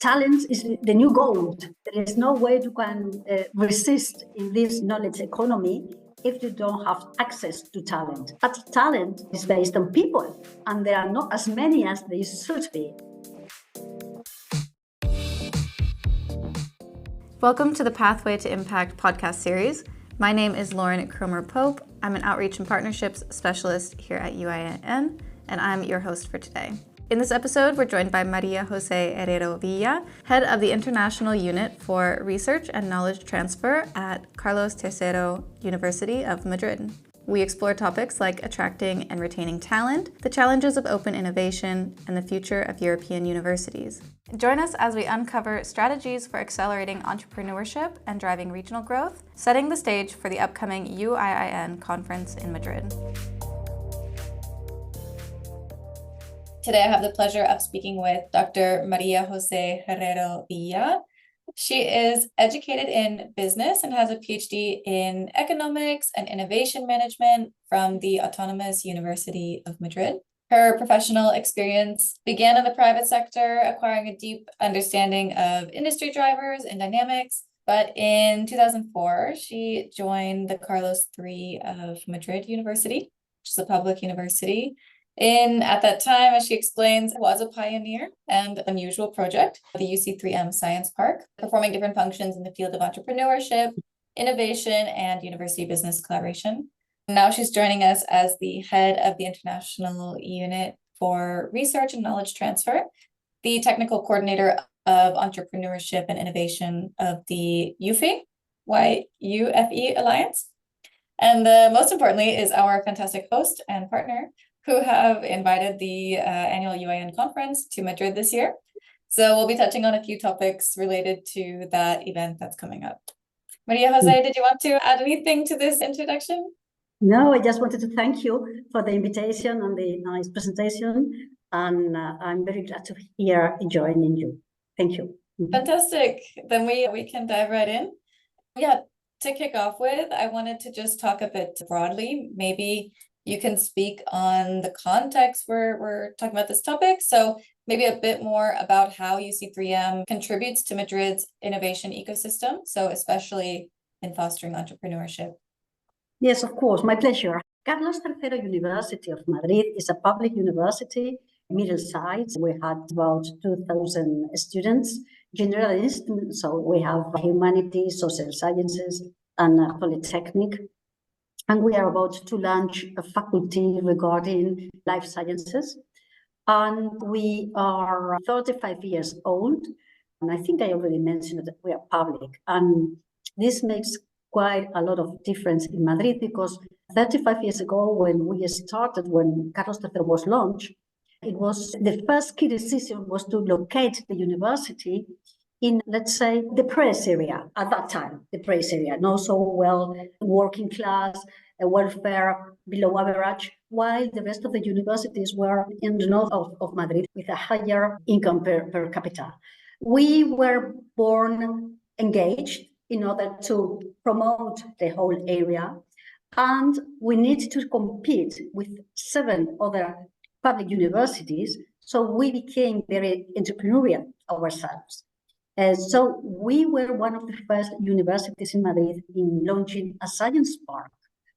Talent is the new gold. There is no way you can resist in this knowledge economy if you don't have access to talent. But talent is based on people, and there are not as many as there should be. Welcome to the Pathway to Impact podcast series. My name is Lauren Cromer-Pope. I'm an Outreach and Partnerships Specialist here at UIN, and I'm your host for today. In this episode, we're joined by Maria Jose Herrero Villa, head of the International Unit for Research and Knowledge Transfer at Carlos III University of Madrid. We explore topics like attracting and retaining talent, the challenges of open innovation, and the future of European universities. Join us as we uncover strategies for accelerating entrepreneurship and driving regional growth, setting the stage for the upcoming UIIN conference in Madrid. Today, I have the pleasure of speaking with Dr. Maria Jose Herrero Villa. She is educated in business and has a PhD in economics and innovation management from the Autonomous University of Madrid. Her professional experience began in the private sector, acquiring a deep understanding of industry drivers and dynamics. But in 2004, she joined the Carlos III of Madrid University, which is a public university. At that time, as she explains, was a pioneer and unusual project, the UC3M Science Park, performing different functions in the field of entrepreneurship, innovation, and university business collaboration. Now she's joining us as the head of the International Unit for Research and Knowledge Transfer, the technical coordinator of entrepreneurship and innovation of the UFE Alliance. And most importantly is our fantastic host and partner, who have invited the annual UIN conference to Madrid this year. So we'll be touching on a few topics related to that event that's coming up. Maria Jose, did you want to add anything to this introduction? No, I just wanted to thank you for the invitation and the nice presentation. And I'm very glad to be here joining you. Thank you. Fantastic. Then we can dive right in. Yeah, to kick off with, I wanted to just talk a bit broadly. Maybe you can speak on the context we're talking about this topic. So maybe a bit more about how UC3M contributes to Madrid's innovation ecosystem, so especially in fostering entrepreneurship. Yes, of course, my pleasure. Carlos III University of Madrid is a public university, middle-sized. We had about 2,000 students, generalists, so we have humanities, social sciences, and polytechnic. And we are about to launch a faculty regarding life sciences. And we are 35 years old. And I think I already mentioned that we are public. And this makes quite a lot of difference in Madrid because 35 years ago, when Carlos III was launched, it was the first key decision was to locate the university in, let's say, the press area at that time, not so well working class, welfare below average, while the rest of the universities were in the north of Madrid with a higher income per capita. We were born engaged in order to promote the whole area, and we need to compete with 7 other public universities, so we became very entrepreneurial ourselves. So we were one of the first universities in Madrid in launching a science park.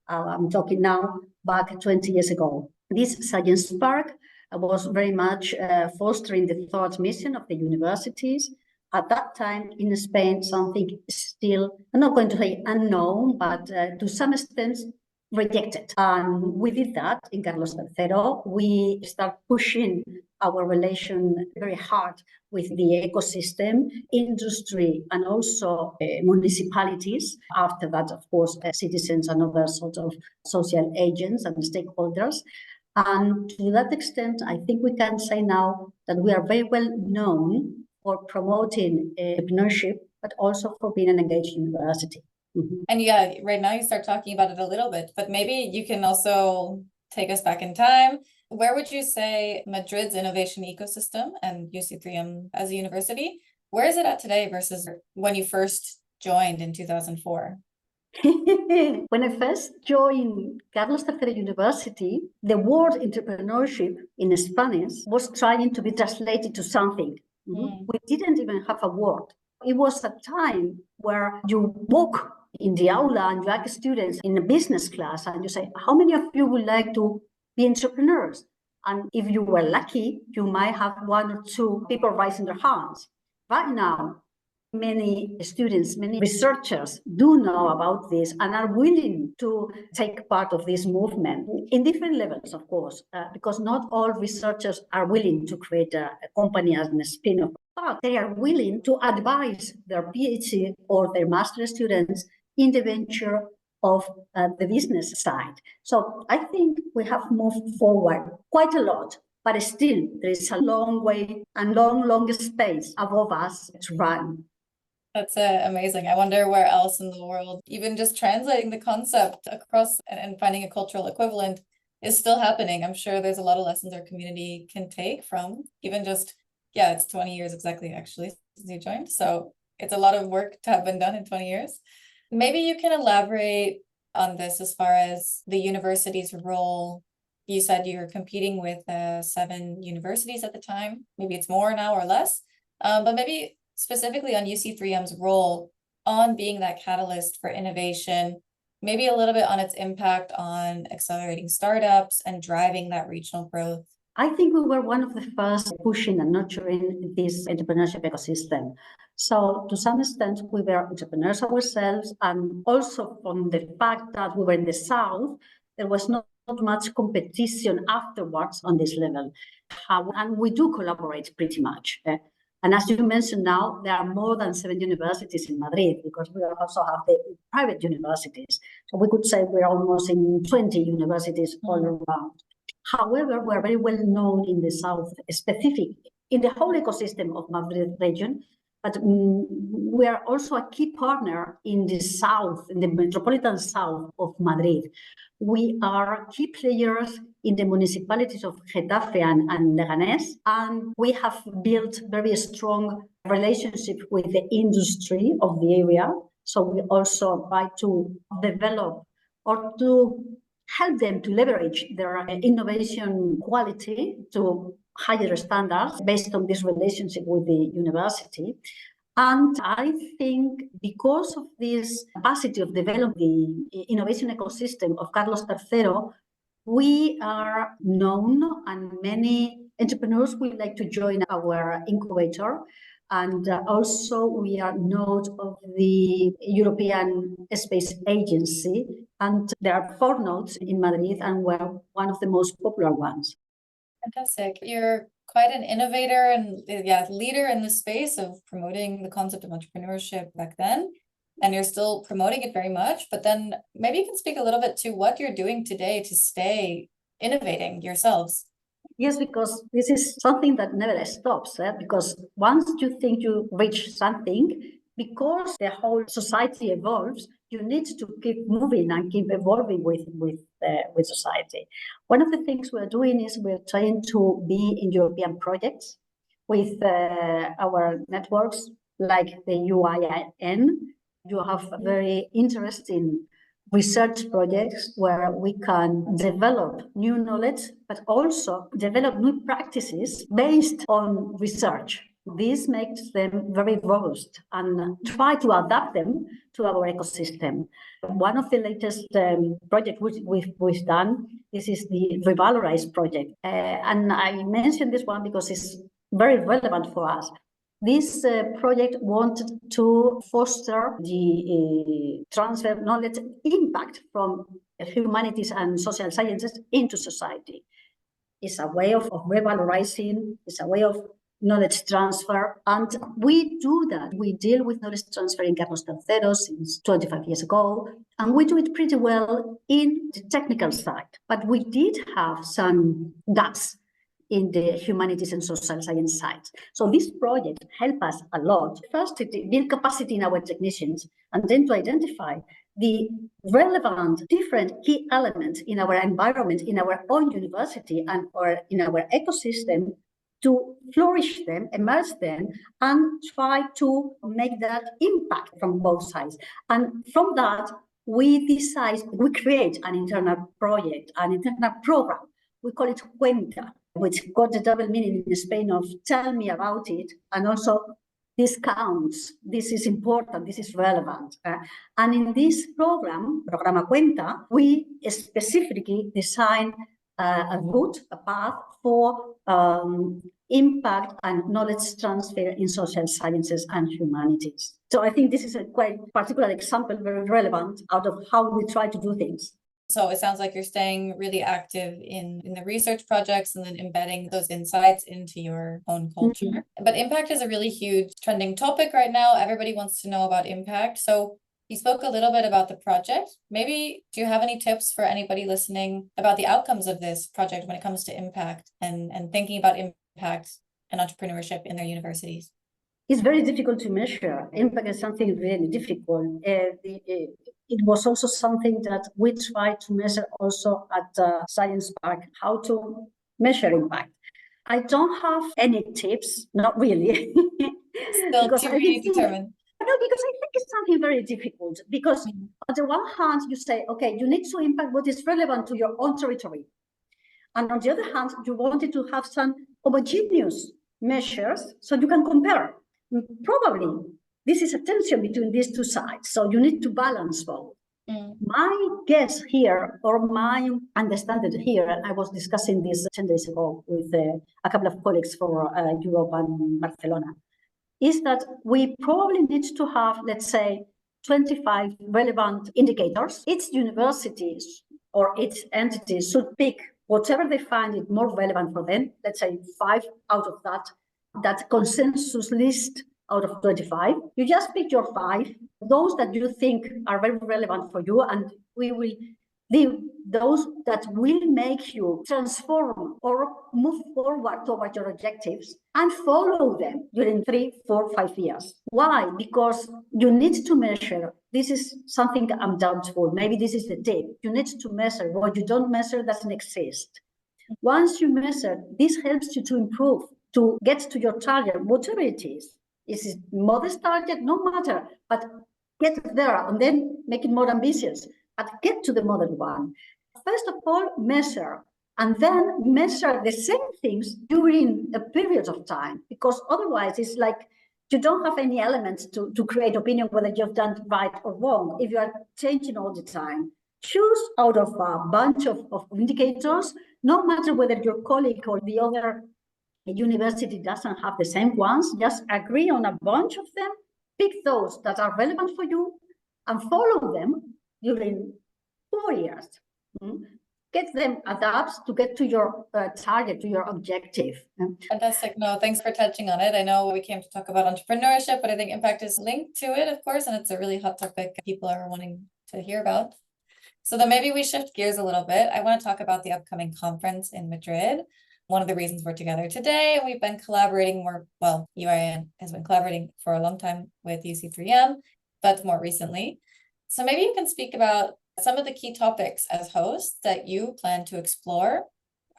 I'm talking now back 20 years ago. This science park was very much fostering the thought mission of the universities. At that time in Spain, something still, I'm not going to say unknown, but to some extent rejected. And we did that in Carlos III. We start pushing our relation very hard with the ecosystem, industry, and also municipalities. After that, of course, citizens and other sort of social agents and stakeholders. And to that extent, I think we can say now that we are very well known for promoting entrepreneurship, but also for being an engaged university. Mm-hmm. And yeah, right now you start talking about it a little bit, but maybe you can also take us back in time. Where would you say Madrid's innovation ecosystem and UC3M as a university, where is it at today versus when you first joined in 2004? When I first joined Carlos III University, the word entrepreneurship in Spanish was trying to be translated to something. We didn't even have a word. It was a time where you walk in the aula and you ask students in a business class and you say, how many of you would like to be entrepreneurs? And if you were lucky, you might have one or two people raising their hands. Right now, many students, many researchers do know about this and are willing to take part of this movement in different levels, of course, because not all researchers are willing to create a company as a spin-off, but they are willing to advise their PhD or their master students in the venture of the business side. So I think we have moved forward quite a lot, but still there is a long way and long space above us to run. That's amazing. I wonder where else in the world, even just translating the concept across and finding a cultural equivalent is still happening. I'm sure there's a lot of lessons our community can take from even just, yeah, it's 20 years exactly, actually, since you joined. So it's a lot of work to have been done in 20 years. Maybe you can elaborate on this as far as the university's role. You said you were competing with 7 universities at the time. Maybe it's more now or less, but maybe specifically on UC3M's role on being that catalyst for innovation, maybe a little bit on its impact on accelerating startups and driving that regional growth. I think we were one of the first pushing and nurturing this entrepreneurship ecosystem. So to some extent, we were entrepreneurs ourselves, and also from the fact that we were in the South, there was not much competition afterwards on this level. And we do collaborate pretty much. And as you mentioned now, there are more than 7 universities in Madrid because we also have the private universities. So we could say we're almost in 20 universities all around. However, we're very well known in the South, specifically in the whole ecosystem of Madrid region, but we are also a key partner in the South, in the metropolitan South of Madrid. We are key players in the municipalities of Getafe and Leganés, and we have built very strong relationship with the industry of the area. So we also try to develop or to help them to leverage their innovation quality to higher standards based on this relationship with the university. And I think because of this capacity of developing the innovation ecosystem of Carlos III, we are known and many entrepreneurs would like to join our incubator. And also we are node of the European Space Agency. And there are 4 nodes in Madrid and we're one of the most popular ones. Fantastic. You're quite an innovator and leader in the space of promoting the concept of entrepreneurship back then. And you're still promoting it very much, but then maybe you can speak a little bit to what you're doing today to stay innovating yourselves. Yes, because this is something that never stops, because once you think you reach something, because the whole society evolves, you need to keep moving and keep evolving with society. One of the things we're doing is we're trying to be in European projects with our networks like the UIN. You have very interesting research projects where we can develop new knowledge, but also develop new practices based on research. This makes them very robust and try to adapt them to our ecosystem. One of the latest projects we've done, this is the Revalorize project. And I mentioned this one because it's very relevant for us. This project wanted to foster the transfer of knowledge impact from humanities and social sciences into society. It's a way of revalorizing, it's a way of knowledge transfer, and we do that. We deal with knowledge transfer in Carlos III since 25 years ago, and we do it pretty well in the technical side. But we did have some gaps in the humanities and social science side. So this project helped us a lot. First, to build capacity in our technicians, and then to identify the relevant different key elements in our environment, in our own university and or in our ecosystem, to flourish them, immerse them, and try to make that impact from both sides. And from that, we create an internal project, an internal program. We call it Cuenta. which got the double meaning in Spain of tell me about it, and also this counts, this is important, this is relevant. And in this program, Programa Cuenta, we specifically design a route, a path for impact and knowledge transfer in social sciences and humanities. So I think this is a quite particular example, very relevant, out of how we try to do things. So it sounds like you're staying really active in the research projects and then embedding those insights into your own culture. Mm-hmm. But impact is a really huge trending topic right now. Everybody wants to know about impact. So you spoke a little bit about the project. Maybe do you have any tips for anybody listening about the outcomes of this project when it comes to impact and thinking about impact and entrepreneurship in their universities? It's very difficult to measure. Impact is something really difficult. It was also something that we tried to measure also at Science Park, how to measure impact. I don't have any tips, not really. Still to be determined. No, because I think it's something very difficult. Because on the one hand, you say, okay, you need to impact what is relevant to your own territory. And on the other hand, you wanted to have some homogeneous measures so you can compare. Probably this is a tension between these two sides, so you need to balance both. My guess here, or my understanding here, and I was discussing this 10 days ago with a couple of colleagues for Europe and Barcelona, is that we probably need to have, let's say, 25 relevant indicators. Each university or each entity should pick whatever they find it more relevant for them, let's say 5 out of that consensus list out of 25. You just pick your 5, those that you think are very relevant for you, and we will leave those that will make you transform or move forward toward your objectives and follow them during 3, 4, 5 years. Why? Because you need to measure. This is something I'm doubtful. Maybe this is the tip. You need to measure. What you don't measure doesn't exist. Once you measure, this helps you to improve, to get to your target, whatever it is. Is it modest target? No matter, but get there and then make it more ambitious, but get to the model one. First of all, measure, and then measure the same things during a period of time, because otherwise it's like you don't have any elements to create opinion whether you've done right or wrong if you are changing all the time. Choose out of a bunch of indicators, no matter whether your colleague or the other university doesn't have the same ones, just agree on a bunch of them, pick those that are relevant for you and follow them during 4 years. Get them adapted to get to your target, to your objective. Fantastic. No, thanks for touching on it. I know we came to talk about entrepreneurship, but I think impact is linked to it, of course, and it's a really hot topic people are wanting to hear about. So then maybe we shift gears a little bit. I want to talk about the upcoming conference in Madrid. One of the reasons we're together today, we've been collaborating UIN has been collaborating for a long time with UC3M, but more recently. So maybe you can speak about some of the key topics as hosts that you plan to explore.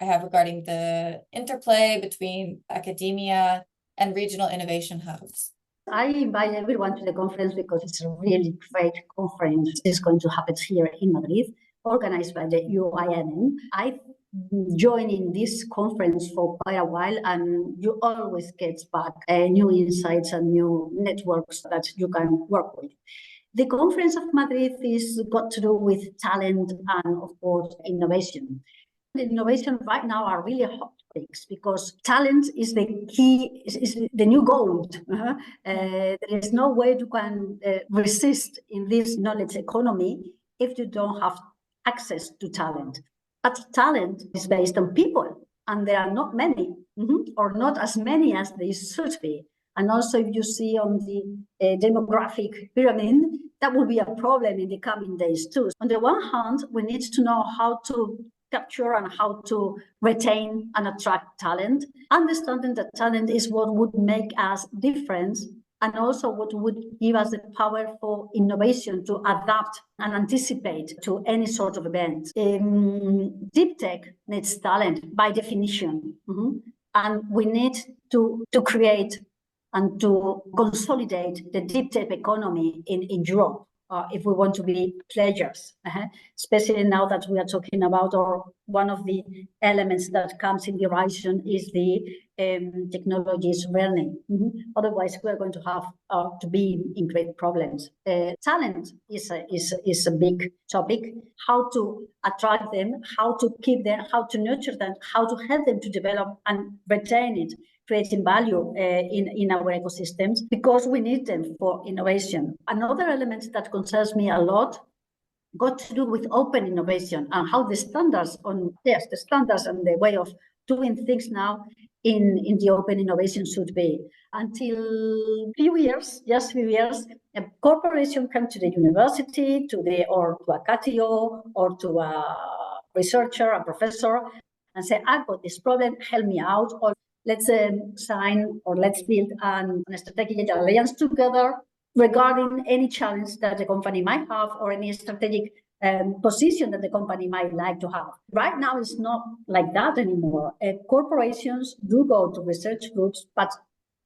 I have regarding the interplay between academia and regional innovation hubs. I invite everyone to the conference because it's a really great conference. It's going to happen here in Madrid, organized by the UIN. I've been joining this conference for quite a while, and you always get back new insights and new networks that you can work with. The Conference of Madrid is got to do with talent and, of course, innovation. The innovation right now are really hot topics because talent is the key, is the new gold. There is no way you can resist in this knowledge economy if you don't have access to talent. But talent is based on people, and there are not many, or not as many as they should be. And also, if you see on the demographic pyramid, that will be a problem in the coming days too. On the one hand, we need to know how to capture and how to retain and attract talent, understanding that talent is what would make us different, and also what would give us the power for innovation to adapt and anticipate to any sort of event. Deep tech needs talent by definition, and we need to create and to consolidate the deep tech economy in Europe. if we want to be players, especially now that we are talking about, or one of the elements that comes in the horizon is the technologies learning. Otherwise, we are going to have to be in great problems. Talent is a big topic. How to attract them, how to keep them, how to nurture them, how to help them to develop and retain it, creating value in our ecosystems, because we need them for innovation. Another element that concerns me a lot got to do with open innovation and how the standards and the way of doing things now in the open innovation should be. Until few years, a corporation come to the university, or to a CATIO, or to a researcher, a professor, and say, I've got this problem, help me out, or let's sign or let's build a strategic alliance together regarding any challenge that the company might have or any strategic position that the company might like to have. Right now, it's not like that anymore. Corporations do go to research groups, but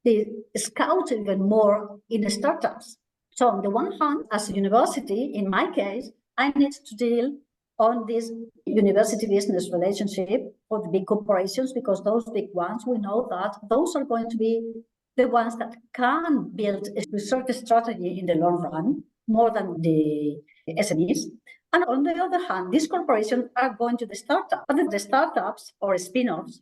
they scout even more in the startups. So on the one hand, as a university, in my case, I need to deal on this university business relationship for the big corporations, because those big ones, we know that those are going to be the ones that can build a research strategy in the long run, more than the SMEs. And on the other hand, these corporations are going to the startups, but the startups or spin-offs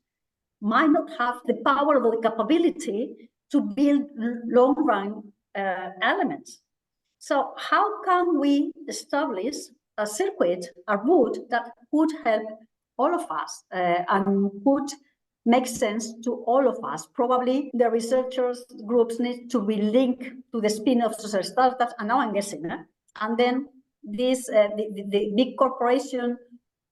might not have the power or the capability to build long-run elements. So how can we establish a circuit, a route that would help all of us and would make sense to all of us? Probably the researchers groups need to be linked to the spin-offs of startups, and now I'm guessing, and then this the big corporation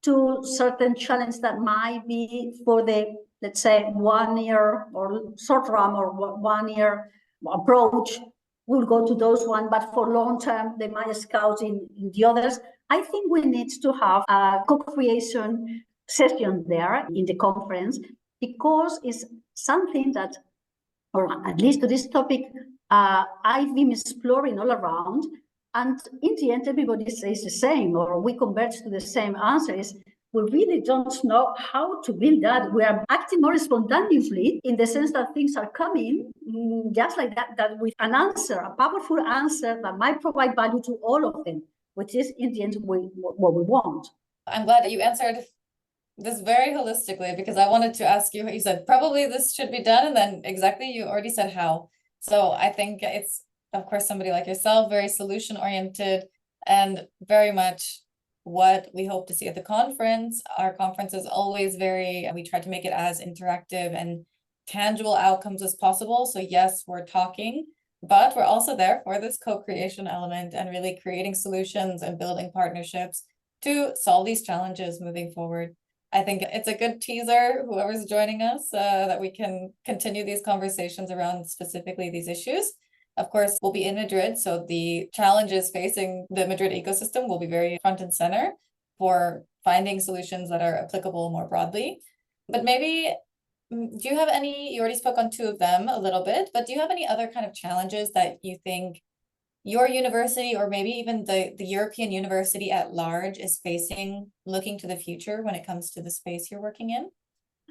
to certain challenge that might be for the, let's say, 1 year or short run or 1 year approach, will go to those one, but for long term, they might scout in the others. I think we need to have a co-creation session there in the conference, because it's something that, or at least to this topic, I've been exploring all around. And in the end, everybody says the same, or we converge to the same answers. We really don't know how to build that. We are acting more spontaneously in the sense that things are coming just like that with an answer, a powerful answer that might provide value to all of them, which is in the end what we want. I'm glad that you answered this very holistically, because I wanted to ask you, you said probably this should be done, and then exactly you already said how. So I think it's, of course, somebody like yourself, very solution oriented, and very much what we hope to see at the conference. Our conference is always we try to make it as interactive and tangible outcomes as possible. So yes, we're talking, but we're also there for this co-creation element and really creating solutions and building partnerships to solve these challenges moving forward. I think it's a good teaser, whoever's joining us, that we can continue these conversations around specifically these issues. Of course, we'll be in Madrid, so the challenges facing the Madrid ecosystem will be very front and center for finding solutions that are applicable more broadly. But maybe, do you have any, you already spoke on 2 of them a little bit, but do you have any other kind of challenges that you think your university, or maybe even the European university at large, is facing looking to the future when it comes to the space you're working in?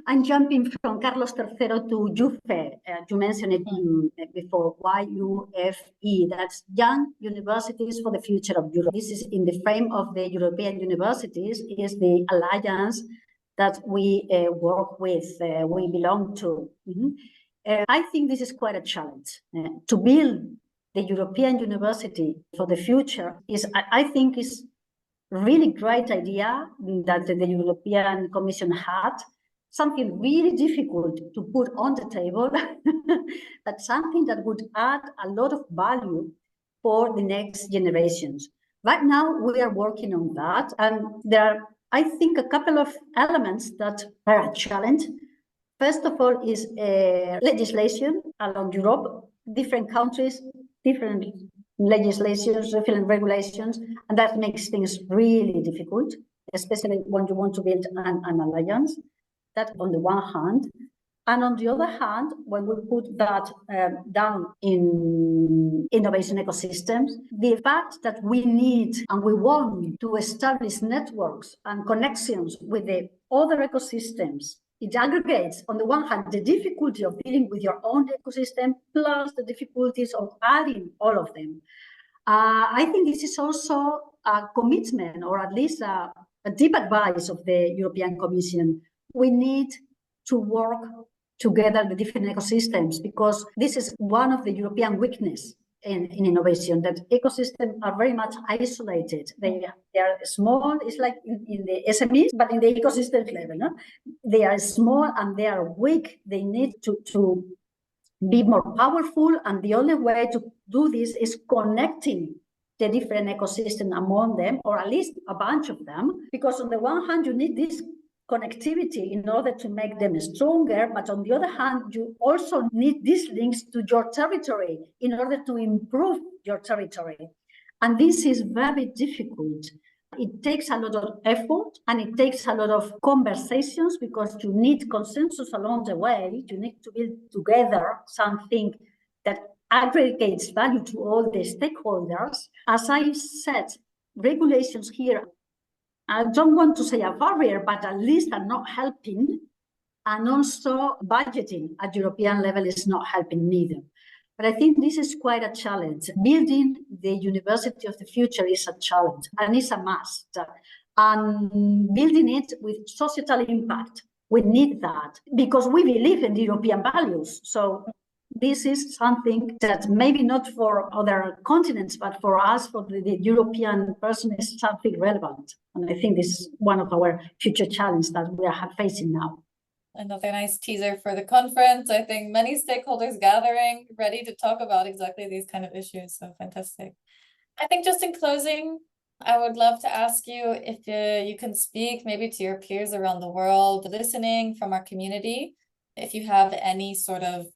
I'm jumping from Carlos III to YUFE. You mentioned it before, YUFE. That's Young Universities for the Future of Europe. This is in the frame of the European universities, is the alliance that we work with, we belong to. I think this is quite a challenge. To build the European university for the future I think, is a really great idea that the European Commission had. Something really difficult to put on the table, but something that would add a lot of value for the next generations. Right now, we are working on that, and there are, I think, a couple of elements that are a challenge. First of all is legislation along Europe, different countries, different legislations, different regulations, and that makes things really difficult, especially when you want to build an alliance. That on the one hand. And on the other hand, when we put that down in innovation ecosystems, the fact that we need and we want to establish networks and connections with the other ecosystems, it aggregates, on the one hand, the difficulty of dealing with your own ecosystem, plus the difficulties of adding all of them. I think this is also a commitment, or at least a deep advice of the European Commission. We need to work together the different ecosystems, because this is one of the European weakness in innovation, that ecosystems are very much isolated. They are small, it's like in the SMEs, but in the ecosystem level. No? They are small and they are weak. They need to be more powerful, and the only way to do this is connecting the different ecosystems among them, or at least a bunch of them, because on the one hand, you need this connectivity in order to make them stronger, but on the other hand, you also need these links to your territory in order to improve your territory. And this is very difficult. It takes a lot of effort and it takes a lot of conversations, because you need consensus along the way. You need to build together something that aggregates value to all the stakeholders. As I said, regulations here, I don't want to say a barrier, but at least are not helping. And also budgeting at European level is not helping neither. But I think this is quite a challenge. Building the university of the future is a challenge, and it's a must. And building it with societal impact, we need that, because we believe in the European values. So this is something that maybe not for other continents, but for us, for the European person, is something relevant. And I think this is one of our future challenges that we are facing now. Another nice teaser for the conference. I think many stakeholders gathering, ready to talk about exactly these kind of issues. So fantastic. I think just in closing, I would love to ask you if you can speak maybe to your peers around the world listening from our community, if you have any sort of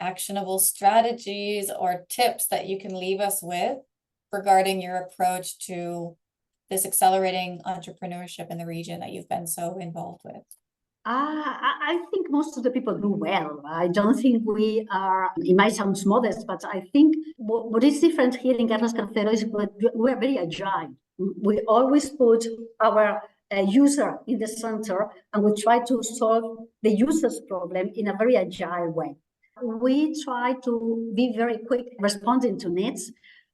actionable strategies or tips that you can leave us with regarding your approach to this accelerating entrepreneurship in the region that you've been so involved with. I think most of the people do well. I don't think we are, it might sound modest, but I think what is different here in Carlos III is we're very agile. We always put our user in the center, and we try to solve the user's problem in a very agile way. We try to be very quick responding to needs.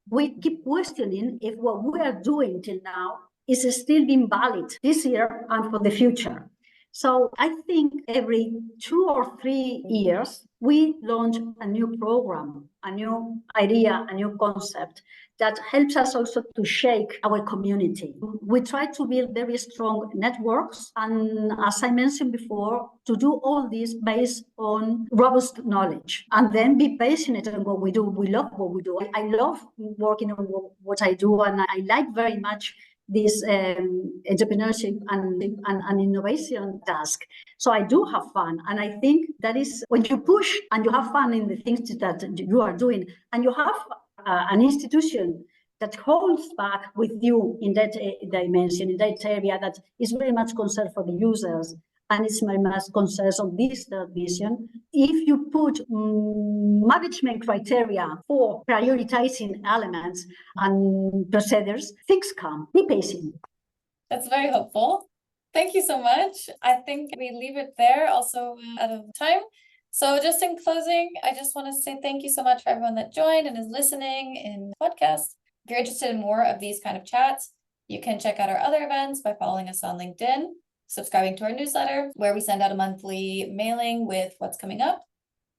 We keep questioning if what we are doing till now is still being valid this year and for the future. So I think every 2 or 3 years, we launch a new program, a new idea, a new concept that helps us also to shake our community. We try to build very strong networks. And as I mentioned before, to do all this based on robust knowledge, and then be passionate on what we do. We love what we do. I love working on what I do, and I like very much this entrepreneurship and innovation task. So I do have fun. And I think that is when you push and you have fun in the things that you are doing, and you have an institution that holds back with you in that dimension, in that area, that is very much concerned for the users, and it's very much concerned on this third vision. If you put management criteria for prioritizing elements and procedures, things come. Be patient. That's very helpful. Thank you so much. I think we leave it there, also out of time. So just in closing, I just want to say thank you so much for everyone that joined and is listening in the podcast. If you're interested in more of these kind of chats, you can check out our other events by following us on LinkedIn, subscribing to our newsletter, where we send out a monthly mailing with what's coming up.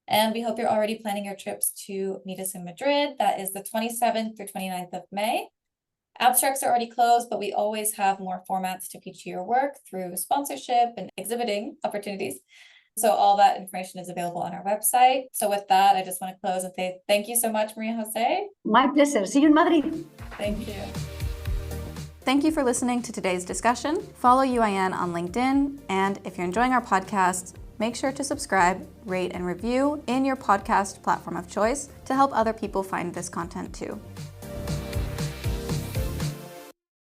And we hope you're already planning your trips to meet us in Madrid. That is the 27th through 29th of May. Abstracts are already closed, but we always have more formats to feature your work through sponsorship and exhibiting opportunities. So all that information is available on our website. So with that, I just want to close and say thank you so much, Maria Jose. My pleasure. See you in Madrid. Thank you. Thank you for listening to today's discussion. Follow UIN on LinkedIn, and if you're enjoying our podcast, make sure to subscribe, rate, and review in your podcast platform of choice to help other people find this content too.